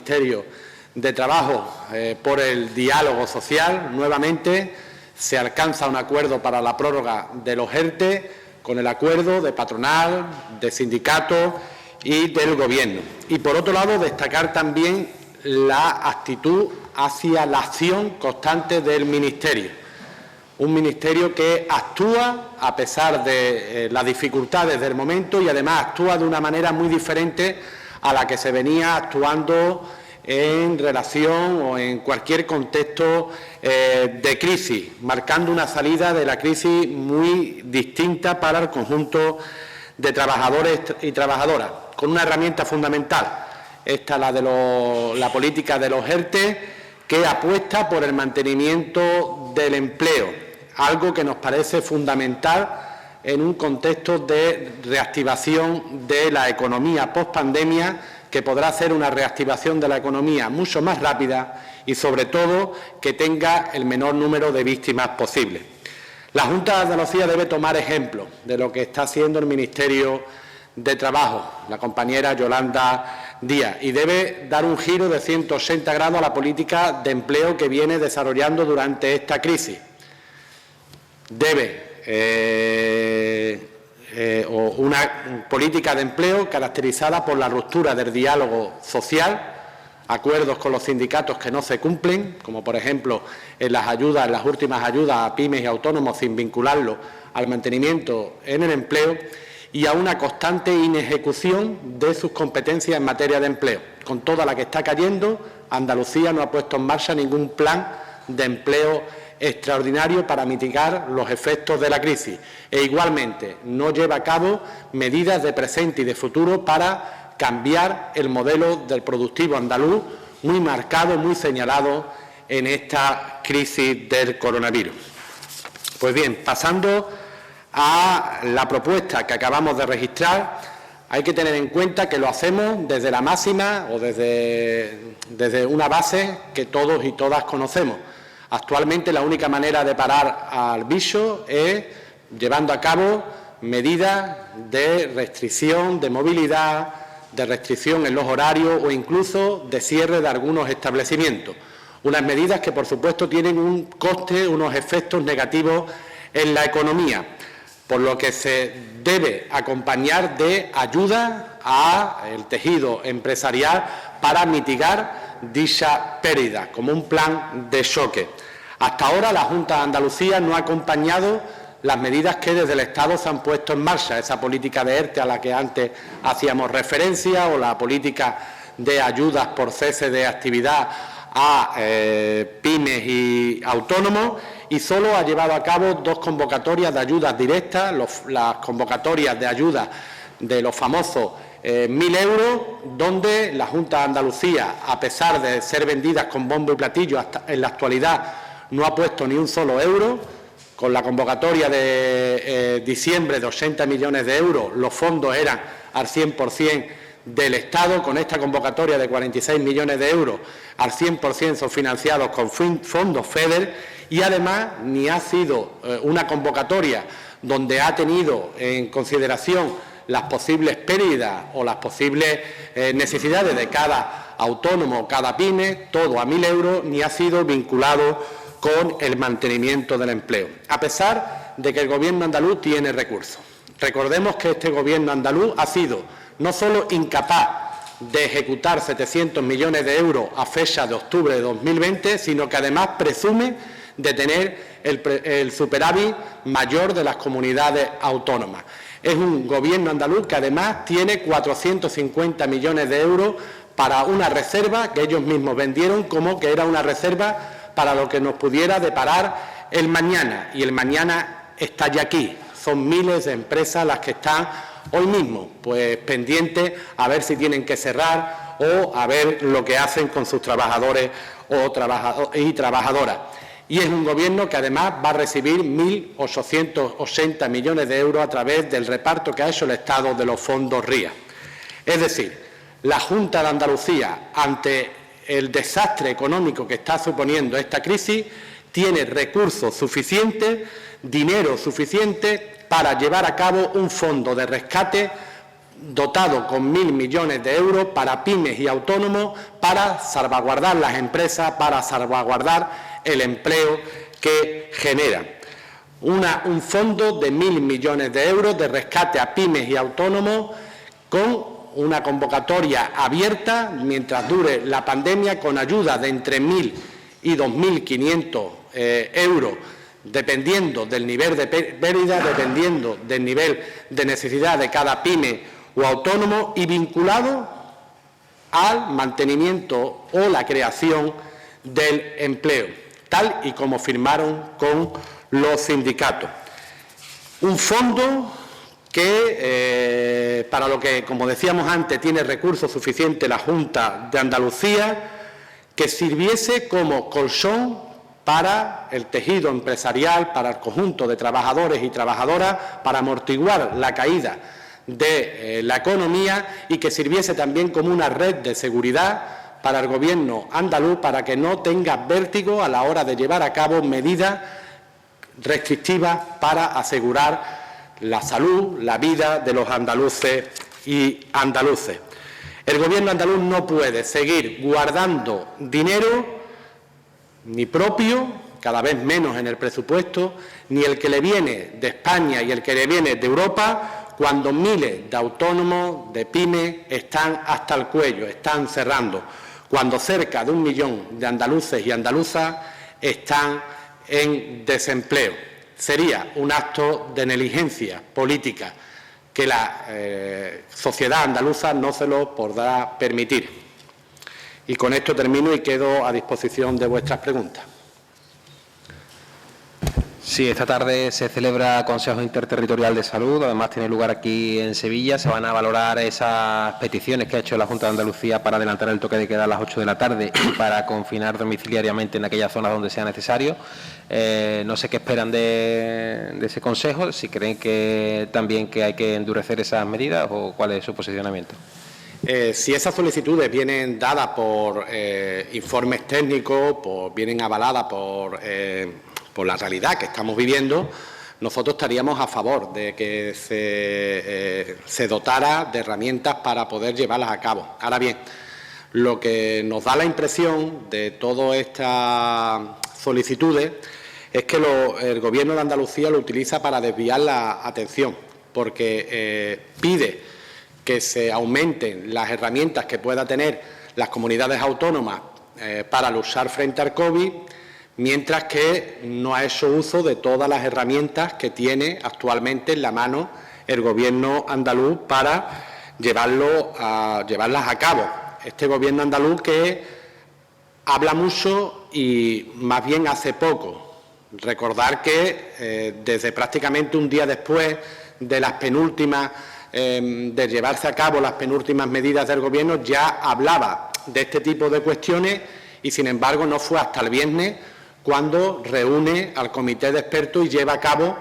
Ministerio de Trabajo por el diálogo social. Nuevamente se alcanza un acuerdo para la prórroga de los ERTE con el acuerdo de patronal, de sindicatos y del Gobierno. Y, por otro lado, destacar también la actitud hacia la acción constante del Ministerio. Un Ministerio que actúa a pesar de las dificultades del momento y además actúa de una manera muy diferente a la que se venía actuando en relación o en cualquier contexto de crisis, marcando una salida de la crisis muy distinta para el conjunto de trabajadores y trabajadoras, con una herramienta fundamental, esta la política de los ERTE, que apuesta por el mantenimiento del empleo, algo que nos parece fundamental en un contexto de reactivación de la economía post-pandemia, que podrá ser una reactivación de la economía mucho más rápida y, sobre todo, que tenga el menor número de víctimas posible. La Junta de Andalucía debe tomar ejemplo de lo que está haciendo el Ministerio de Trabajo, la compañera Yolanda Díaz, y debe dar un giro de 180 grados a la política de empleo que viene desarrollando durante esta crisis. Debe una política de empleo caracterizada por la ruptura del diálogo social, acuerdos con los sindicatos que no se cumplen, como por ejemplo en las últimas ayudas a pymes y autónomos, sin vincularlo al mantenimiento en el empleo, y a una constante inejecución de sus competencias en materia de empleo. Con toda la que está cayendo, Andalucía no ha puesto en marcha ningún plan de empleo extraordinario para mitigar los efectos de la crisis e igualmente no lleva a cabo medidas de presente y de futuro para cambiar el modelo del productivo andaluz, muy marcado, muy señalado en esta crisis del coronavirus. Pues bien, pasando a la propuesta que acabamos de registrar, hay que tener en cuenta que lo hacemos desde la máxima o desde una base que todos y todas conocemos. Actualmente la única manera de parar al bicho es llevando a cabo medidas de restricción de movilidad, de restricción en los horarios o incluso de cierre de algunos establecimientos. Unas medidas que, por supuesto, tienen un coste, unos efectos negativos en la economía, por lo que se debe acompañar de ayuda al tejido empresarial para mitigar dicha pérdida, como un plan de choque. Hasta ahora la Junta de Andalucía no ha acompañado las medidas que desde el Estado se han puesto en marcha, esa política de ERTE a la que antes hacíamos referencia o la política de ayudas por cese de actividad a pymes y autónomos, y solo ha llevado a cabo 2 convocatorias de ayudas directas, las convocatorias de ayudas de los famosos 1.000 euros, donde la Junta de Andalucía, a pesar de ser vendidas con bombo y platillo, hasta en la actualidad no ha puesto ni un solo euro. Con la convocatoria de diciembre de 80 millones de euros, los fondos eran al 100% del Estado. Con esta convocatoria de 46 millones de euros, al 100% son financiados con fondos FEDER, y además ni ha sido una convocatoria donde ha tenido en consideración las posibles pérdidas o las posibles necesidades de cada autónomo o cada pyme, todo a 1.000 euros, ni ha sido vinculado con el mantenimiento del empleo, a pesar de que el Gobierno andaluz tiene recursos. Recordemos que este Gobierno andaluz ha sido no solo incapaz de ejecutar 700 millones de euros a fecha de octubre de 2020, sino que además presume de tener el superávit mayor de las comunidades autónomas. Es un Gobierno andaluz que además tiene 450 millones de euros para una reserva que ellos mismos vendieron como que era una reserva para lo que nos pudiera deparar el mañana, y el mañana está ya aquí. Son miles de empresas las que están hoy mismo pues pendientes a ver si tienen que cerrar o a ver lo que hacen con sus trabajadores y trabajadoras. Y es un Gobierno que además va a recibir 1.880 millones de euros a través del reparto que ha hecho el Estado de los fondos RIA. Es decir, la Junta de Andalucía, ante el desastre económico que está suponiendo esta crisis, tiene recursos suficientes, dinero suficiente para llevar a cabo un fondo de rescate dotado con 1.000 millones de euros para pymes y autónomos, para salvaguardar las empresas, para salvaguardar el empleo que generan. Un fondo de 1.000 millones de euros de rescate a pymes y autónomos con una convocatoria abierta mientras dure la pandemia, con ayuda de entre 1.000 y 2.500 euros, dependiendo del nivel de pérdida, dependiendo del nivel de necesidad de cada pyme o autónomo, y vinculado al mantenimiento o la creación del empleo, tal y como firmaron con los sindicatos. Un fondo que, para lo que, como decíamos antes, tiene recursos suficientes la Junta de Andalucía, que sirviese como colchón para el tejido empresarial, para el conjunto de trabajadores y trabajadoras, para amortiguar la caída de la economía, y que sirviese también como una red de seguridad para el Gobierno andaluz, para que no tenga vértigo a la hora de llevar a cabo medidas restrictivas para asegurar la salud, la vida de los andaluces y andaluces. El Gobierno andaluz no puede seguir guardando dinero, ni propio, cada vez menos en el presupuesto, ni el que le viene de España y el que le viene de Europa, cuando miles de autónomos, de pymes, están hasta el cuello, están cerrando, cuando cerca de 1 millón de andaluces y andaluzas están en desempleo. Sería un acto de negligencia política que la sociedad andaluza no se lo podrá permitir. Y con esto termino y quedo a disposición de vuestras preguntas. Sí, esta tarde se celebra Consejo Interterritorial de Salud, además tiene lugar aquí en Sevilla. Se van a valorar esas peticiones que ha hecho la Junta de Andalucía para adelantar el toque de queda a las 8 de la tarde y para confinar domiciliariamente en aquellas zonas donde sea necesario. No sé qué esperan de ese Consejo, si creen que también que hay que endurecer esas medidas o cuál es su posicionamiento. Si esas solicitudes vienen dadas por informes técnicos, vienen avaladas por la realidad que estamos viviendo, nosotros estaríamos a favor de que se dotara de herramientas para poder llevarlas a cabo. Ahora bien, lo que nos da la impresión de todas estas solicitudes es que el Gobierno de Andalucía lo utiliza para desviar la atención, porque pide que se aumenten las herramientas que puedan tener las comunidades autónomas para luchar frente al COVID, mientras que no ha hecho uso de todas las herramientas que tiene actualmente en la mano el Gobierno andaluz para llevarlas a cabo. Este Gobierno andaluz que habla mucho y más bien hace poco. Recordar que desde prácticamente un día después de las penúltimas, de llevarse a cabo las penúltimas medidas del Gobierno, ya hablaba de este tipo de cuestiones y, sin embargo, no fue hasta el viernes cuando reúne al comité de expertos y lleva a cabo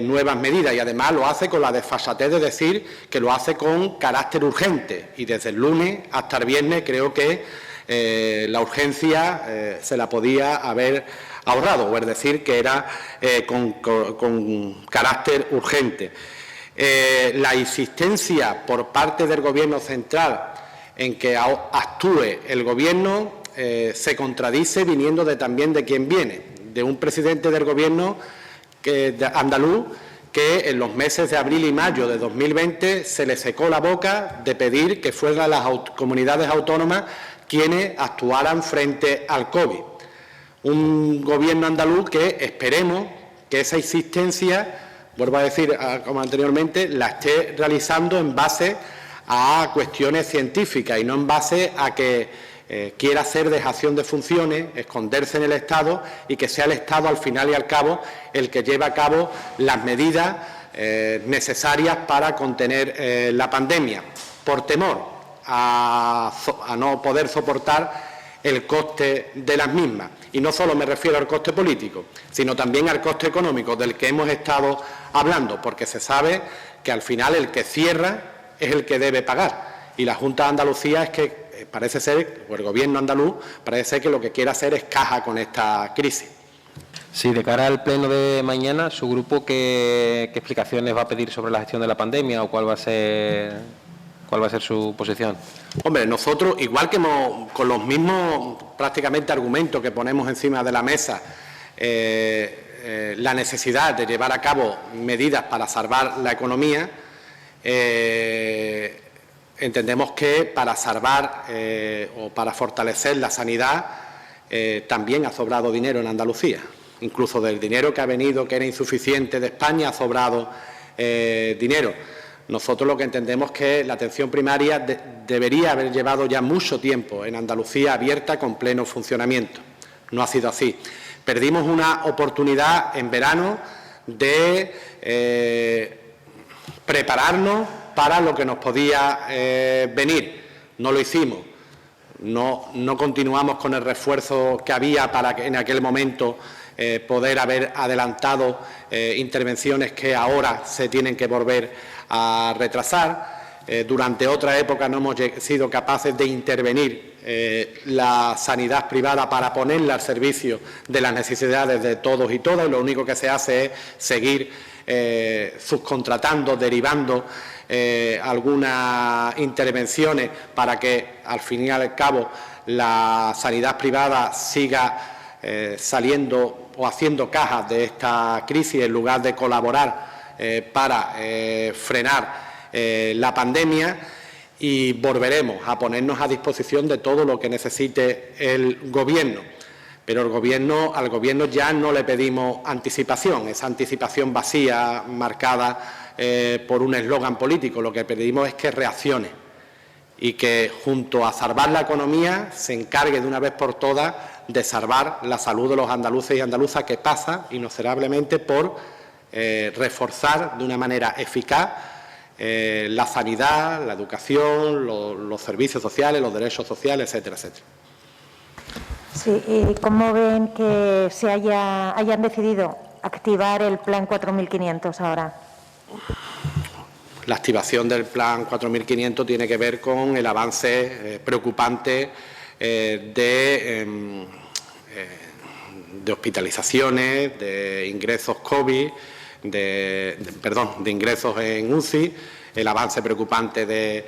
nuevas medidas, y además lo hace con la desfasatez de decir que lo hace con carácter urgente, y desde el lunes hasta el viernes creo que la urgencia se la podía haber ahorrado, o es decir, que era con carácter urgente. La insistencia por parte del Gobierno central en que actúe el Gobierno se contradice viniendo también de quien viene, de un presidente del Gobierno andaluz que en los meses de abril y mayo de 2020 se le secó la boca de pedir que fueran las comunidades autónomas quienes actuaran frente al COVID. Un Gobierno andaluz que esperemos que esa insistencia, vuelvo a decir como anteriormente, la esté realizando en base a cuestiones científicas y no en base a que quiera hacer dejación de funciones, esconderse en el Estado y que sea el Estado al final y al cabo el que lleve a cabo las medidas necesarias para contener la pandemia, por temor a no poder soportar el coste de las mismas. Y no solo me refiero al coste político, sino también al coste económico del que hemos estado hablando, porque se sabe que al final el que cierra es el que debe pagar. Y la Junta de Andalucía es que parece ser, o el Gobierno andaluz, parece ser que lo que quiere hacer es caja con esta crisis. Sí, de cara al pleno de mañana, ¿su grupo qué explicaciones va a pedir sobre la gestión de la pandemia o cuál va a ser ¿Cuál va a ser su posición? Hombre, nosotros, igual que con los mismos prácticamente argumentos que ponemos encima de la mesa, la necesidad de llevar a cabo medidas para salvar la economía, entendemos que para salvar o para fortalecer la sanidad también ha sobrado dinero en Andalucía. Incluso del dinero que ha venido, que era insuficiente de España, ha sobrado dinero. Nosotros lo que entendemos que la atención primaria debería haber llevado ya mucho tiempo en Andalucía abierta con pleno funcionamiento. No ha sido así. Perdimos una oportunidad en verano de prepararnos para lo que nos podía venir. No lo hicimos. No continuamos con el refuerzo que había para que en aquel momento poder haber adelantado intervenciones que ahora se tienen que volver a retrasar. Durante otra época no hemos sido capaces de intervenir la sanidad privada para ponerla al servicio de las necesidades de todos y todas, y lo único que se hace es seguir subcontratando, derivando algunas intervenciones para que al fin y al cabo la sanidad privada siga saliendo o haciendo cajas de esta crisis en lugar de colaborar para frenar la pandemia, y volveremos a ponernos a disposición de todo lo que necesite el Gobierno. Pero al Gobierno ya no le pedimos anticipación, esa anticipación vacía marcada por un eslogan político. Lo que pedimos es que reaccione y que, junto a salvar la economía, se encargue de una vez por todas de salvar la salud de los andaluces y andaluzas, que pasa inexorablemente por reforzar de una manera eficaz la sanidad, la educación, los servicios sociales, los derechos sociales, etcétera, etcétera. Sí, ¿y cómo ven que se hayan decidido activar el Plan 4.500 ahora? La activación del Plan 4.500 tiene que ver con el avance preocupante de hospitalizaciones, de ingresos COVID, de ingresos en UCI, el avance preocupante de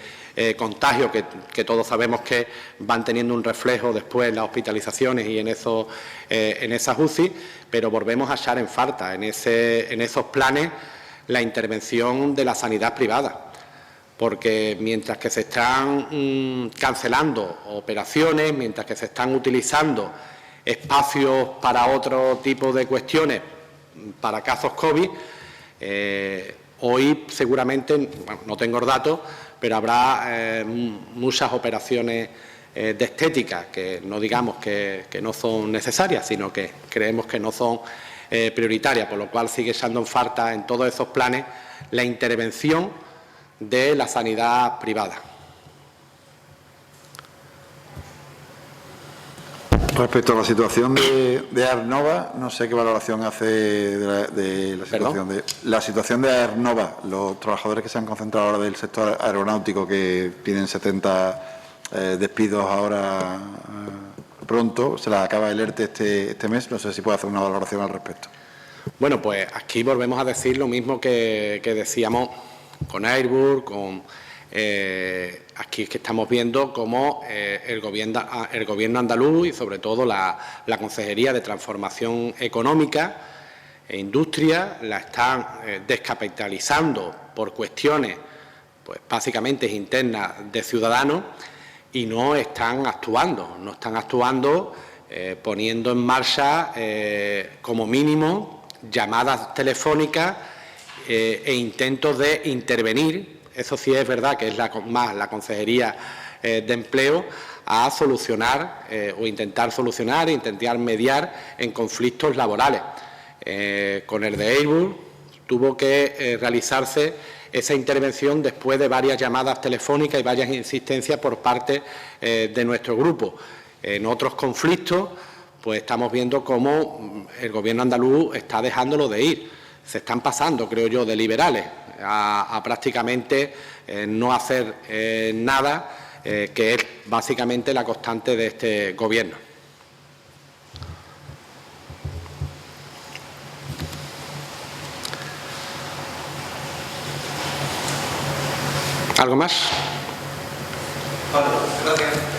contagios que todos sabemos que van teniendo un reflejo después en las hospitalizaciones y en esas UCI, pero volvemos a echar en falta en esos planes la intervención de la sanidad privada, porque mientras que se están cancelando operaciones, mientras que se están utilizando espacios para otro tipo de cuestiones, para casos COVID, hoy seguramente, bueno, no tengo los datos, pero habrá muchas operaciones de estética que no digamos que no son necesarias, sino que creemos que no son prioritarias, por lo cual sigue echando en falta en todos esos planes la intervención de la sanidad privada. Respecto a la situación de Aernova, no sé qué valoración hace de la situación de Aernova, los trabajadores que se han concentrado ahora del sector aeronáutico, que tienen 70 despidos ahora pronto, se les acaba el ERTE este mes, no sé si puede hacer una valoración al respecto. Bueno, pues aquí volvemos a decir lo mismo que decíamos con Airbus, aquí es que estamos viendo cómo el gobierno andaluz y sobre todo la Consejería de Transformación Económica e Industria la están descapitalizando por cuestiones pues básicamente internas de Ciudadanos, y no están actuando poniendo en marcha como mínimo llamadas telefónicas e intentos de intervenir. Eso sí es verdad que es más la Consejería de Empleo a solucionar o intentar solucionar e intentar mediar en conflictos laborales. Con el de Airbus tuvo que realizarse esa intervención después de varias llamadas telefónicas y varias insistencias por parte de nuestro grupo. En otros conflictos, pues estamos viendo cómo el Gobierno andaluz está dejándolo de ir. Se están pasando, creo yo, de liberales a prácticamente no hacer nada, que es básicamente la constante de este Gobierno. ¿Algo más? Vale, gracias.